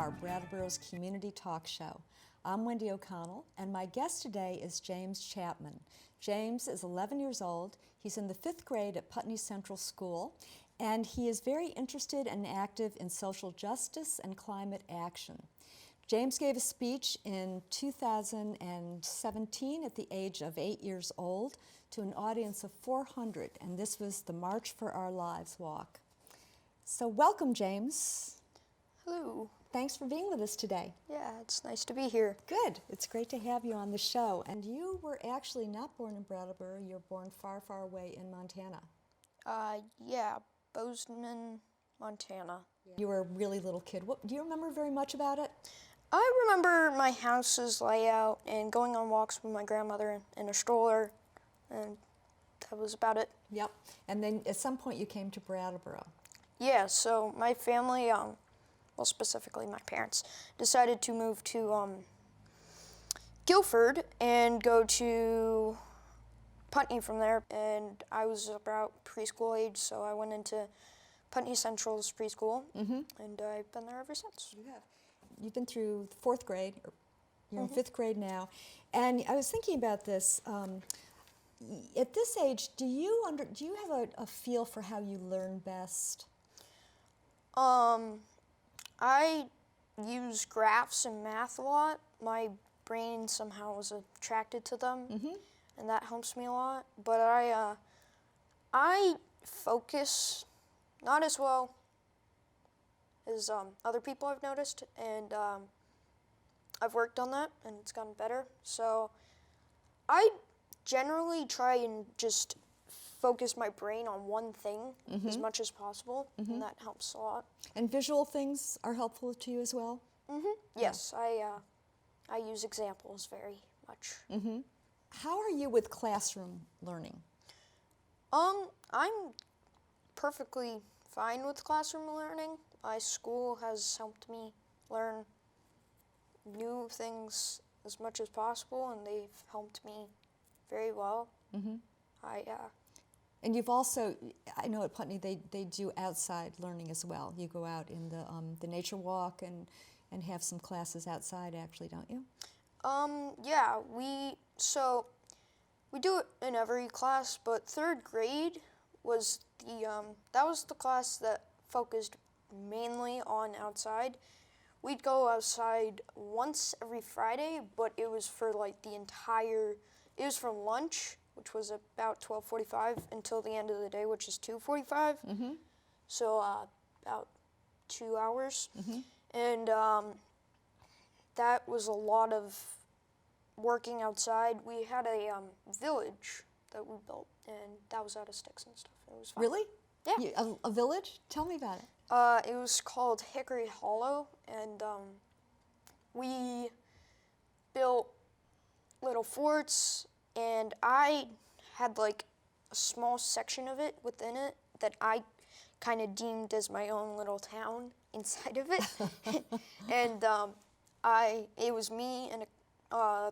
are, Brattleboro's community talk show. I'm Wendy O'Connell, and my guest today is James Chapman. James is 11 years old. He's in the 5th grade at Putney Central School, and he is very interested and active in social justice and climate action. James gave a speech in 2017 at the age of 8 years old to an audience of 400, and this was the March for Our Lives walk. So welcome, James. Hello. Thanks for being with us today. Yeah, it's nice to be here. Good. It's great to have you on the show. And you were actually not born in Brattleboro. You were born far, far away in Montana. Yeah, Bozeman, Montana. You were a really little kid. Do you remember very much about it? I remember my house's layout and going on walks with my grandmother in a stroller, and that was about it. Yep. And then at some point you came to Brattleboro. Yeah, so my family, well, specifically my parents, decided to move to Guilford and go to Putney from there. And I was about preschool age, so I went into Putney Central's preschool, and I've been there ever since. You have. You've been through 4th grade, or you're in 5th grade now. And I was thinking about this. At this age, do you have a feel for how you learn best? I use graphs and math a lot. My brain somehow was attracted to them, and that helps me a lot. But I focus not as well as other people I've noticed, and I've worked on that, and it's gotten better. So I generally try and just focus my brain on one thing as much as possible, and that helps a lot. And visual things are helpful to you as well? Yes, I use examples very much. How are you with classroom learning? I'm perfectly fine with classroom learning. My school has helped me learn new things as much as possible, and they've helped me very well. And you've also, I know at Putney they do outside learning as well. You go out in the nature walk and have some classes outside, actually, don't you? Yeah, we do it in every class, but 3rd grade was that was the class that focused mainly on outside. We'd go outside once every Friday, but it was for like it was from lunch, which was about 12:45, until the end of the day, which is 2:45. So about 2 hours. And that was a lot of working outside. We had a village that we built, and that was out of sticks and stuff. It was fun. Really? Yeah. A village? Tell me about it. It was called Hickory Hollow, and we built little forts, and I had like a small section of it within it that I kind of deemed as my own little town inside of it. And it was me and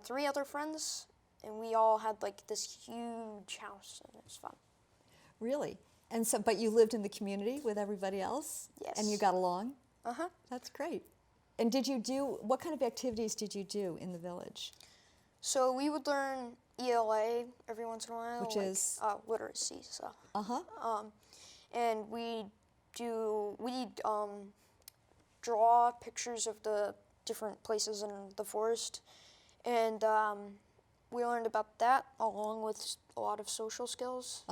3 other friends, and we all had like this huge house, and it was fun. Really? And so, but you lived in the community with everybody else? Yes. And you got along? Uh-huh. That's great. And what kind of activities did you do in the village? So we would learn ELA every once in a while. Which is? Literacy, so. And we'd draw pictures of the different places in the forest, and we learned about that along with a lot of social skills.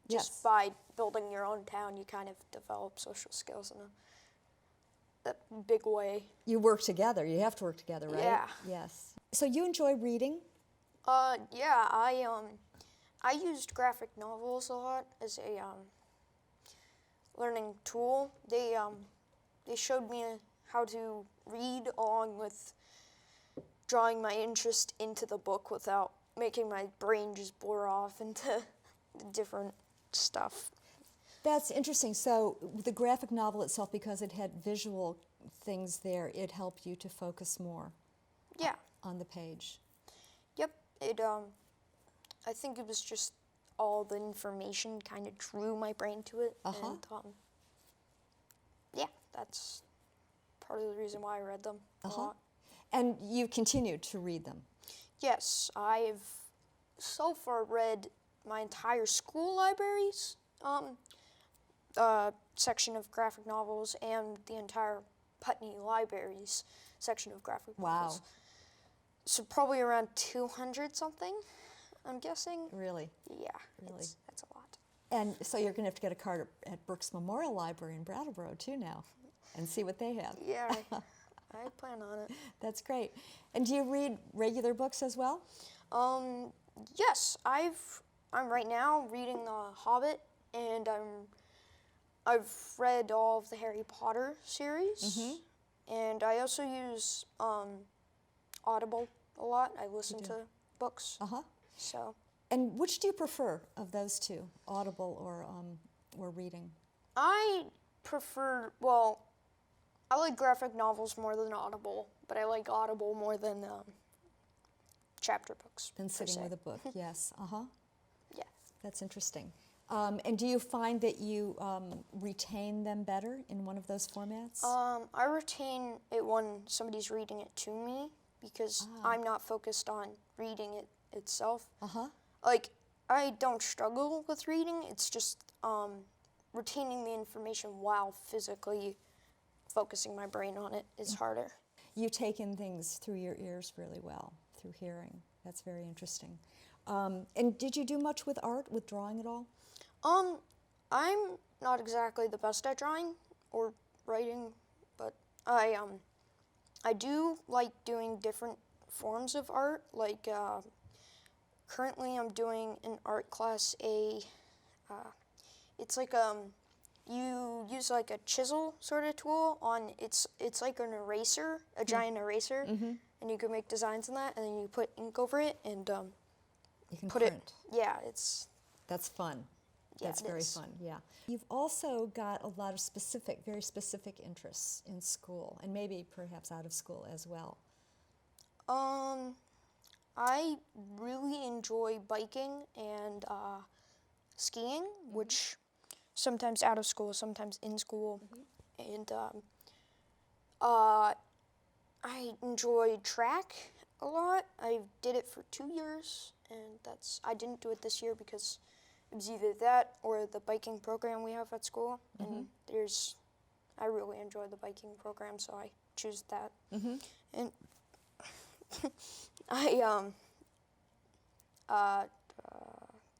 Just by building your own town, you kind of develop social skills in a big way. You work together. You have to work together, right? Yeah. Yes. So you enjoy reading? Yeah, I used graphic novels a lot as a learning tool. They showed me how to read along with drawing my interest into the book without making my brain just blur off into different stuff. That's interesting. So the graphic novel itself, because it had visual things there, it helped you to focus more. Yeah. On the page. Yep. I think it was just all the information kind of drew my brain to it. And yeah, that's part of the reason why I read them a lot. And you continue to read them. Yes, I've so far read my entire school library's section of graphic novels and the entire Putney Library's section of graphic novels. So probably around 200 something, I'm guessing. Really? Yeah, Really? That's a lot. And so you're going to have to get a card at Brooks Memorial Library in Brattleboro too now and see what they have. Yeah, I plan on it. That's great. And do you read regular books as well? Yes, I'm right now reading The Hobbit, and I've read all of the Harry Potter series, and I also use Audible a lot. I listen to books. So. And which do you prefer of those two, Audible or reading? I prefer, well, I like graphic novels more than Audible, but I like Audible more than chapter books. Than sitting with a book, yes. Yeah. That's interesting. And do you find that you retain them better in one of those formats? I retain it when somebody's reading it to me because I'm not focused on reading it itself. Like, I don't struggle with reading. It's just retaining the information while physically focusing my brain on it is harder. You take in things through your ears really well, through hearing. That's very interesting. And did you do much with art, with drawing at all? I'm not exactly the best at drawing or writing, but I do like doing different forms of art. Like currently, I'm doing an art class. It's like you use like a chisel sort of tool on. It's like an eraser, a giant eraser, and you can make designs in that, and then you put ink over it and you can put print. it. Yeah, That's fun. Yeah, That's very fun, yeah. You've also got a lot of very specific interests in school, and maybe perhaps out of school as well. I really enjoy biking and skiing, which sometimes out of school, sometimes in school. And I enjoy track a lot. I did it for 2 years, and I didn't do it this year because it was either that or the biking program we have at school. And I really enjoy the biking program, so I choose that. And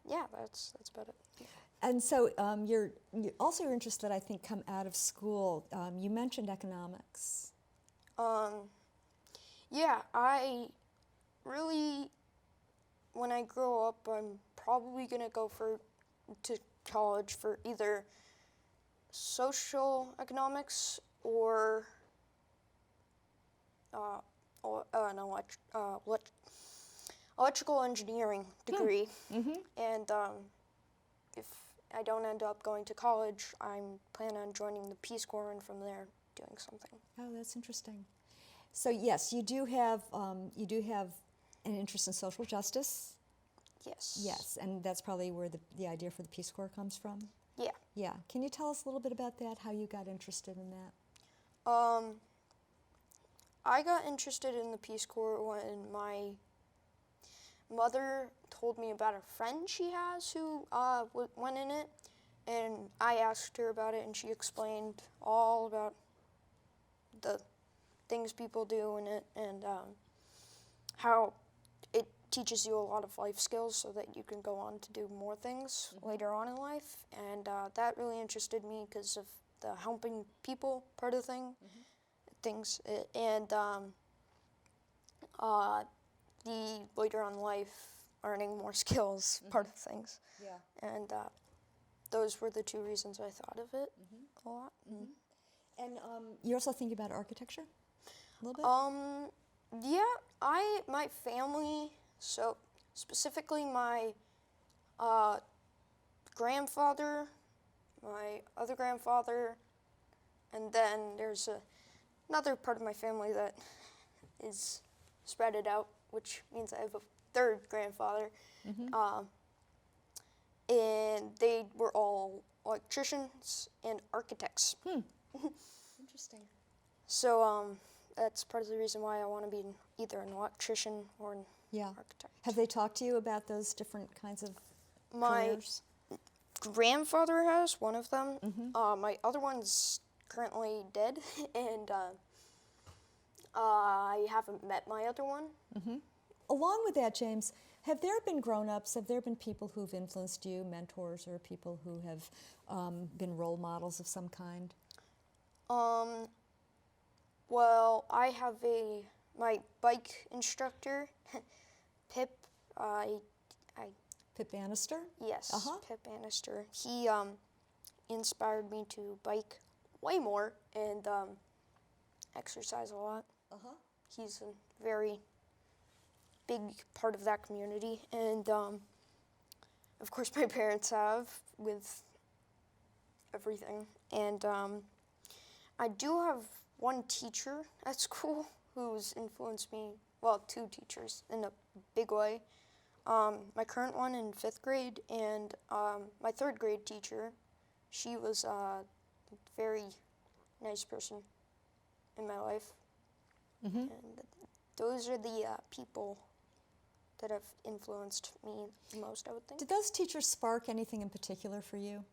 yeah, that's about it. And so you're also your interests that I think come out of school. You mentioned economics. Yeah, I really, when I grow up, I'm probably gonna go to college for either social economics or an electrical engineering degree. And if I don't end up going to college, I'm planning on joining the Peace Corps and from there doing something. Oh, that's interesting. So yes, you do have an interest in social justice. Yes. Yes, and that's probably where the idea for the Peace Corps comes from. Yeah. Yeah. Can you tell us a little bit about that? How you got interested in that? I got interested in the Peace Corps when my mother told me about a friend she has who went in it, and I asked her about it, and she explained all about the things people do in it and how it teaches you a lot of life skills so that you can go on to do more things later on in life. And that really interested me because of the helping people part of the things. And the later on life, earning more skills part of things. Yeah. And those were the two reasons I thought of it a lot. And you're also thinking about architecture a little bit? Yeah, my family, so specifically my grandfather, my other grandfather, and then there's another part of my family that is spreaded out, which means I have a third grandfather. And they were all electricians and architects. Interesting. So that's part of the reason why I want to be either an electrician or an Yeah. architect. Have they talked to you about those different kinds of My careers? grandfather has one of them. My other one's currently dead, and I haven't met my other one. Along with that, James, have there been grown-ups, have there been people who've influenced you, mentors, or people who have been role models of some kind? Well, I have my bike instructor, Pip. Pip Bannister? Yes, Uh-huh. Pip Bannister. He inspired me to bike way more and exercise a lot. Uh-huh. He's a very big part of that community, and of course my parents have with everything. And I do have one teacher at school who's influenced me, well, two teachers in a big way. My current one in 5th grade and my 3rd grade teacher. She was a very nice person in my life. And those are the people that have influenced me the most, I would think. Did those teachers spark anything in particular for you?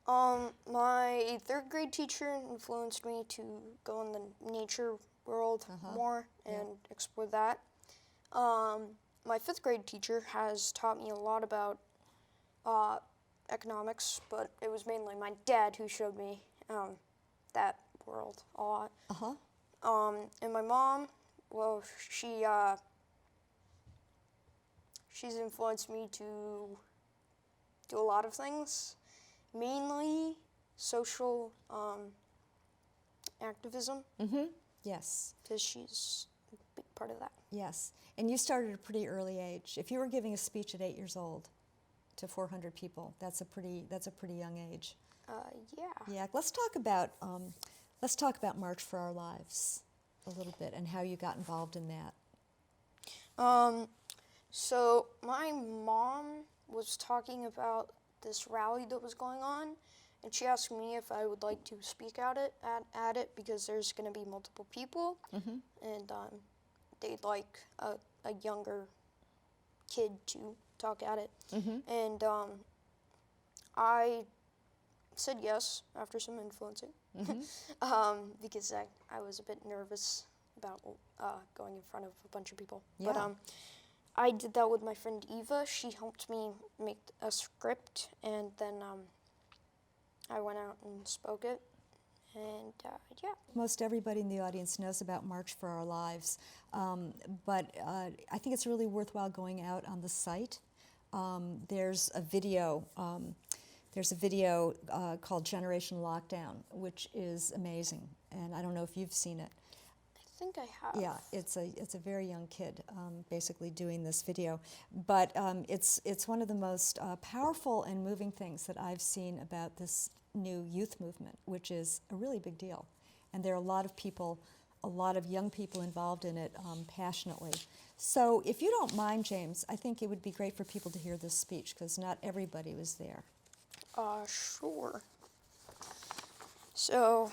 My 3rd grade teacher influenced me to go in the nature world more and explore that. My 5th grade teacher has taught me a lot about economics, but it was mainly my dad who showed me that world a lot. And my mom, well, she's influenced me to do a lot of things, mainly social activism, Yes. because she's a big part of that. Yes. And you started at a pretty early age. If you were giving a speech at 8 years old to 400 people, that's a pretty young age. Yeah. Yeah. Let's talk about March for Our Lives a little bit and how you got involved in that. So my mom was talking about this rally that was going on, and she asked me if I would like to speak at it because there's going to be multiple people, and they'd like a younger kid to talk at it. And I said yes after some influencing, because I was a bit nervous about going in front of a bunch of people. Yeah. But I did that with my friend Eva. She helped me make a script, and then I went out and spoke it. And yeah. Most everybody in the audience knows about March for Our Lives, but I think it's really worthwhile going out on the site. There's a video called Generation Lockdown, which is amazing, and I don't know if you've seen it. I think I have. Yeah, it's a very young kid basically doing this video, but it's one of the most powerful and moving things that I've seen about this new youth movement, which is a really big deal, and there are a lot of young people involved in it passionately. So if you don't mind, James, I think it would be great for people to hear this speech because not everybody was there. Sure. So,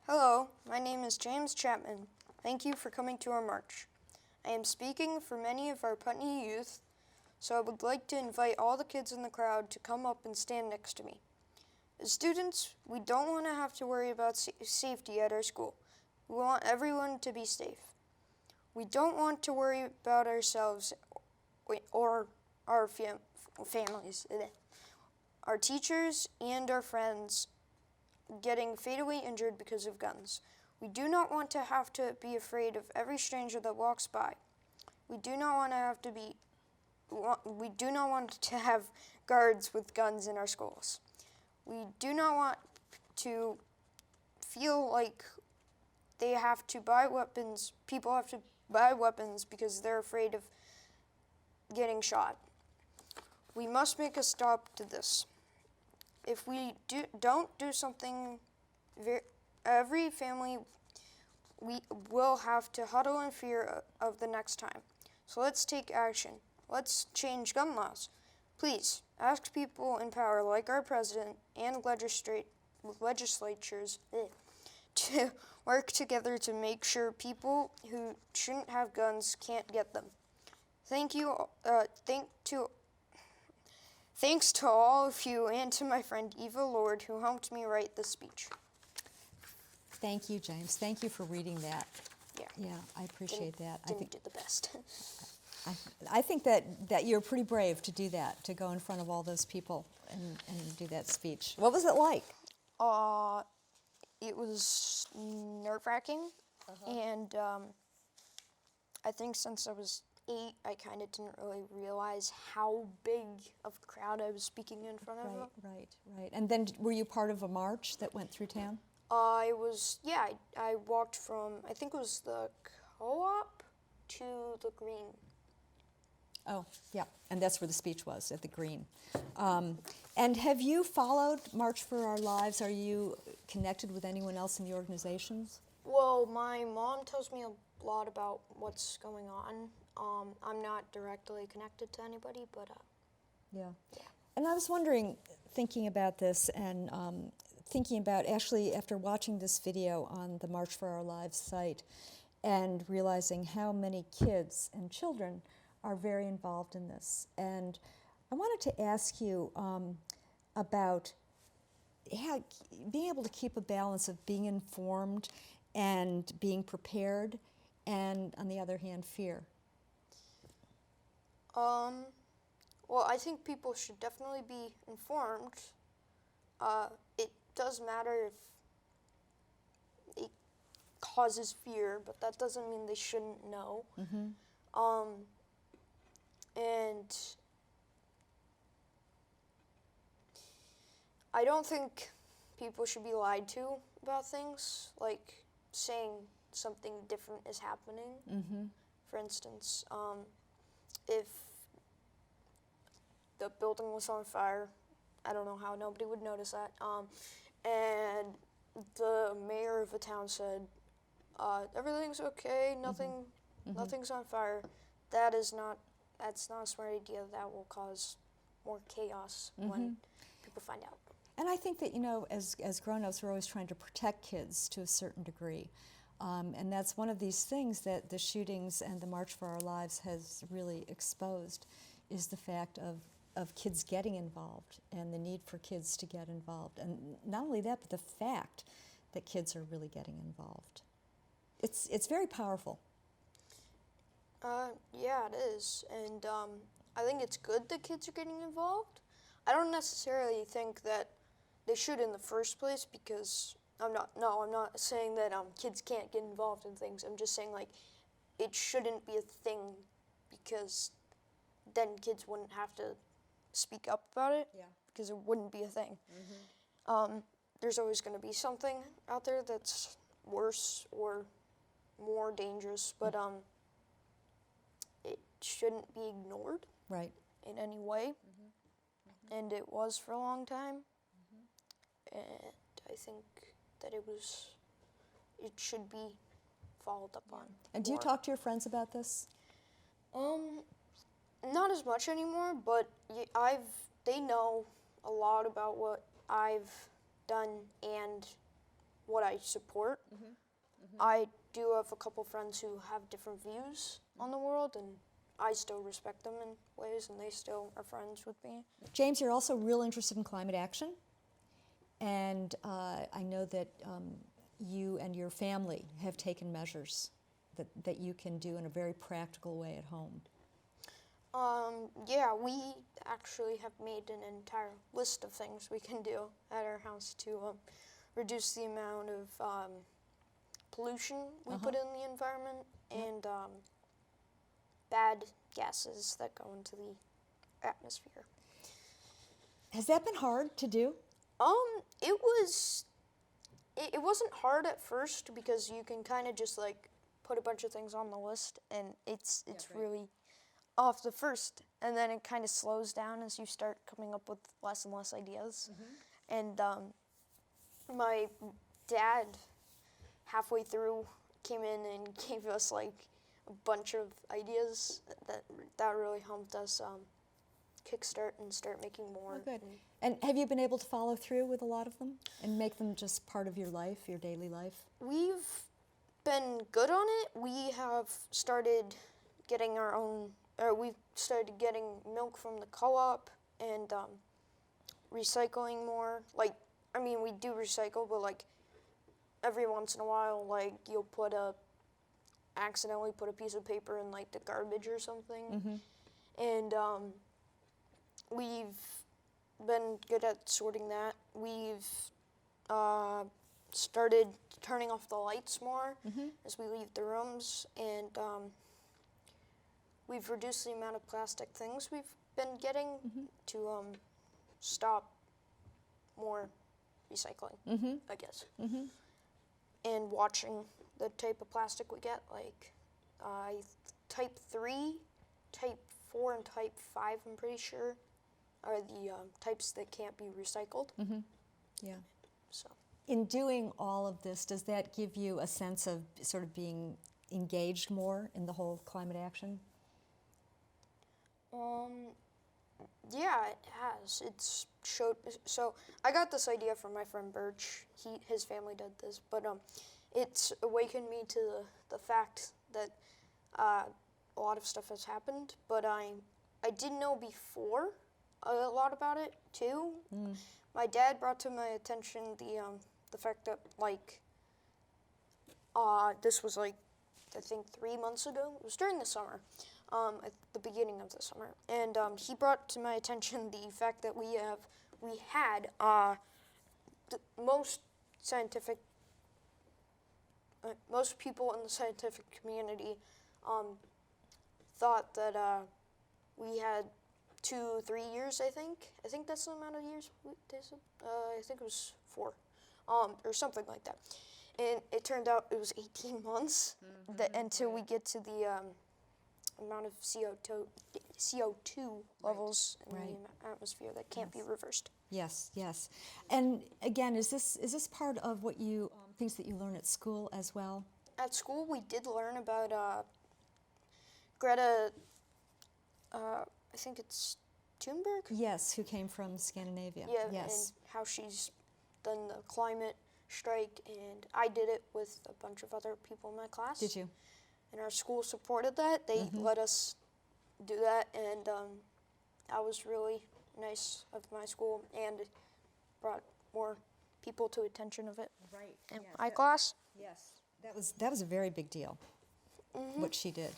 hello, my name is James Chapman. Thank you for coming to our march. I am speaking for many of our Putney youth, so I would like to invite all the kids in the crowd to come up and stand next to me. As students, we don't want to have to worry about safety at our school. We want everyone to be safe. We don't want to worry about ourselves or our families, our teachers, and our friends getting fatally injured because of guns. We do not want to have to be afraid of every stranger that walks by. We do not want to have guards with guns in our schools. We do not want to feel like they have to buy weapons. People have to buy weapons because they're afraid of getting shot. We must make a stop to this. If we don't do something, every family we will have to huddle in fear of the next time. So let's take action. Let's change gun laws. Please, ask people in power like our president and legislatures to work together to make sure people who shouldn't have guns can't get them. Thanks to all of you and to my friend Eva Lord who helped me write this speech. Thank you, James. Thank you for reading that. Yeah. Yeah, I appreciate that. I think Did the best. I think that you're pretty brave to do that, to go in front of all those people and do that speech. What was it like? It was nerve-wracking, and I think since I was 8, I kind of didn't really realize how big of a crowd I was speaking in front of. Right. And then were you part of a march that went through town? I walked from, I think it was the co-op to the Green. Oh, yeah, and that's where the speech was, at the Green. And have you followed March for Our Lives? Are you connected with anyone else in the organizations? Well, my mom tells me a lot about what's going on. I'm not directly connected to anybody, but Yeah. And I was wondering, thinking about this and thinking about actually after watching this video on the March for Our Lives site and realizing how many kids and children are very involved in this. And I wanted to ask you about being able to keep a balance of being informed and being prepared, and on the other hand, fear. Well, I think people should definitely be informed. It does matter if it causes fear, but that doesn't mean they shouldn't know. And I don't think people should be lied to about things, like saying something different is happening. For instance, if the building was on fire, I don't know how nobody would notice that, and the mayor of the town said, everything's okay, nothing's on fire, that's not a smart idea. That will cause more chaos when people find out. And I think that, as grown-ups, we're always trying to protect kids to a certain degree. And that's one of these things that the shootings and the March for Our Lives has really exposed, is the fact of kids getting involved and the need for kids to get involved. And not only that, but the fact that kids are really getting involved. It's very powerful. Yeah, it is. And I think it's good that kids are getting involved. I don't necessarily think that they should in the first place, because I'm not saying that kids can't get involved in things. I'm just saying, like, it shouldn't be a thing, because then kids wouldn't have to speak up about it, because it wouldn't be a thing. There's always going to be something out there that's worse or more dangerous, but it shouldn't be ignored in any way. And it was for a long time. And I think that it should be followed up on. And do you talk to your friends about this? Not as much anymore, but they know a lot about what I've done and what I support. I do have a couple friends who have different views on the world, and I still respect them in ways, and they still are friends with me. James, you're also real interested in climate action, and I know that you and your family have taken measures that you can do in a very practical way at home. Yeah, we actually have made an entire list of things we can do at our house to reduce the amount of pollution we put in the environment and bad gases that go into the atmosphere. Has that been hard to do? It wasn't hard at first, because you can kind of just like put a bunch of things on the list, and it's really off the first, and then it kind of slows down as you start coming up with less and less ideas. And my dad, halfway through, came in and gave us like a bunch of ideas that really helped us kickstart and start making more. Oh, good. And have you been able to follow through with a lot of them and make them just part of your life, your daily life? We've been good on it. We have started getting our own, or we've started getting milk from the co-op and recycling more. Like, I mean, we do recycle, but like every once in a while, like you'll accidentally put a piece of paper in like the garbage or something. And we've been good at sorting that. We've started turning off the lights more as we leave the rooms, and we've reduced the amount of plastic things we've been getting to stop more recycling, I guess. And watching the type of plastic we get, like type 3, type 4, and type 5, I'm pretty sure, are the types that can't be recycled. Yeah. So. In doing all of this, does that give you a sense of sort of being engaged more in the whole climate action? Yeah, it has. It's showed. So I got this idea from my friend Birch. His family did this, but it's awakened me to the fact that a lot of stuff has happened. But I didn't know before a lot about it too. My dad brought to my attention the fact that like this was like I think 3 months ago. It was during the summer. At the beginning of the summer, and he brought to my attention the fact that we had most people in the scientific community thought that we had 2-3 years. I think that's the amount of years they said. I think it was 4, or something like that. And it turned out it was 18 months until we get to the amount of CO2 levels in the atmosphere that can't be reversed. Yes, yes. And again, is this part of what you things that you learn at school as well? At school, we did learn about Greta. I think it's Thunberg. Yes, who came from Scandinavia. Yeah, yes. and how she's done the climate strike, and I did it with a bunch of other people in my class. Did you? And our school supported that. They let us do that, and that was really nice of my school, and it brought more people to attention of it. Right. In my class. Yes, that was a very big deal. What she did,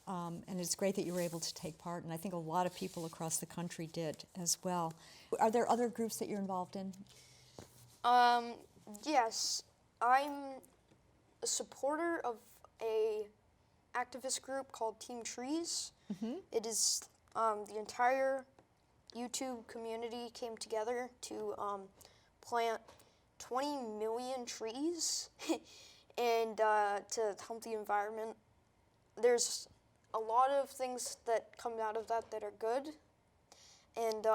and it's great that you were able to take part. And I think a lot of people across the country did as well. Are there other groups that you're involved in? Yes, I'm a supporter of a activist group called Team Trees. It is the entire YouTube community came together to plant 20 million trees and to help the environment. There's a lot of things that come out of that are good, and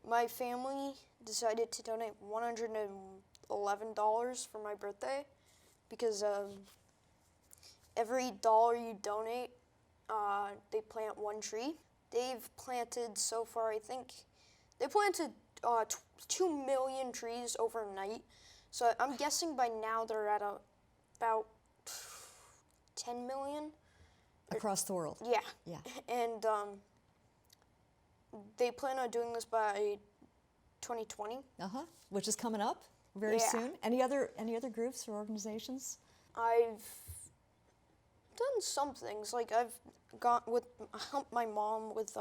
my family decided to donate $111 for my birthday because every $1 you donate, they plant 1 tree. They've planted so far, I think, they planted 2 million trees overnight. So I'm guessing by now they're at about 10 million. Across the world. Yeah. Yeah. And they plan on doing this by 2020. Which is coming up very soon. Any other groups or organizations? I've done some things. Like I've helped my mom with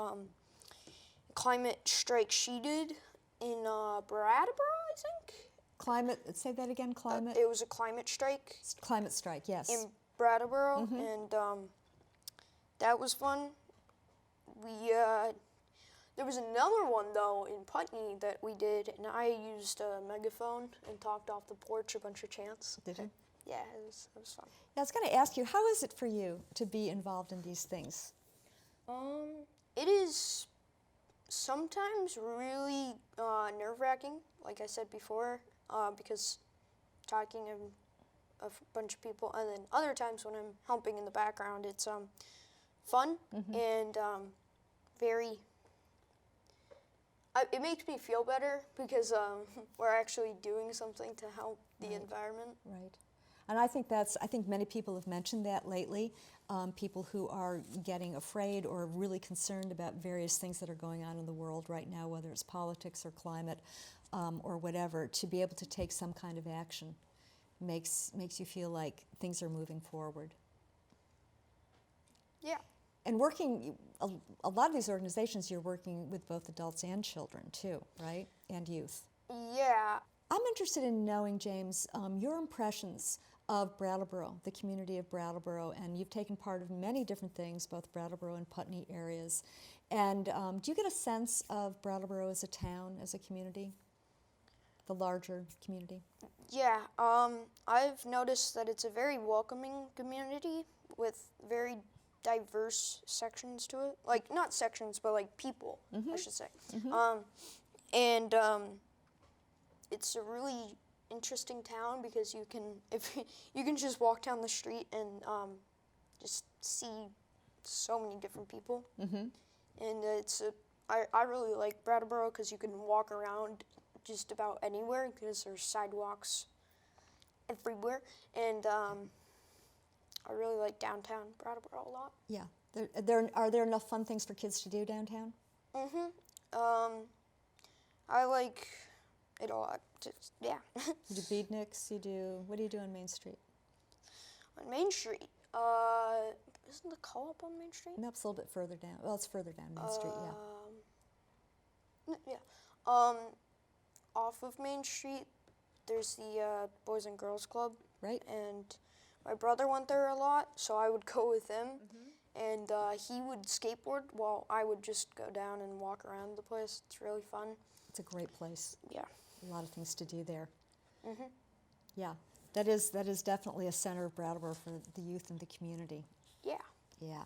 climate strike she did in Brattleboro, I think. Climate. Say that again. Climate. It was a climate strike. Climate strike. Yes. In Brattleboro, and that was fun. There was another one though in Putney that we did, and I used a megaphone and talked off the porch a bunch of chants. Did you? Yeah, it was fun. I was going to ask you, how is it for you to be involved in these things? It is sometimes really nerve-wracking, like I said before, because talking to a bunch of people, and then other times when I'm helping in the background, it's fun, and very. It makes me feel better because we're actually doing something to help the environment. Right. And I think many people have mentioned that lately, people who are getting afraid or really concerned about various things that are going on in the world right now, whether it's politics or climate or whatever, to be able to take some kind of action makes you feel like things are moving forward. Yeah. And working, a lot of these organizations, you're working with both adults and children too, right? And youth. Yeah. I'm interested in knowing, James, your impressions of Brattleboro, the community of Brattleboro, and you've taken part of many different things, both Brattleboro and Putney areas. And do you get a sense of Brattleboro as a town, as a community, the larger community? Yeah. I've noticed that it's a very welcoming community with very diverse sections to it. Like, not sections, but like people, I should say. And it's a really interesting town because you can just walk down the street and just see so many different people. And I really like Brattleboro because you can walk around just about anywhere because there's sidewalks everywhere. And I really like downtown Brattleboro a lot. Yeah. Are there enough fun things for kids to do downtown? I like it a lot. Just, yeah. You do beatniks, what do you do on Main Street? On Main Street, isn't the co-op on Main Street? No, it's a little bit further down. Well, it's further down Main Street, yeah. Yeah. Off of Main Street, there's the Boys and Girls Club. Right. And my brother went there a lot, so I would go with him. And he would skateboard while I would just go down and walk around the place. It's really fun. It's a great place. Yeah. A lot of things to do there. Yeah, that is definitely a center of Brattleboro for the youth and the community. Yeah. Yeah,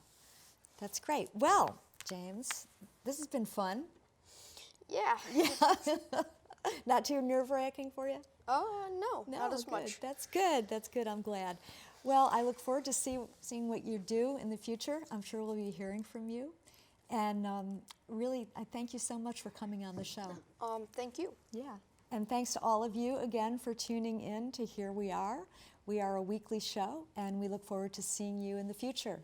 that's great. Well, James, this has been fun. Yeah. Yeah. Not too nerve-wracking for you? No, not as good. much. That's good. That's good. I'm glad. Well, I look forward to seeing what you do in the future. I'm sure we'll be hearing from you. And really, I thank you so much for coming on the show. Thank you. Yeah. And thanks to all of you again for tuning in to Here We Are. We are a weekly show, and we look forward to seeing you in the future.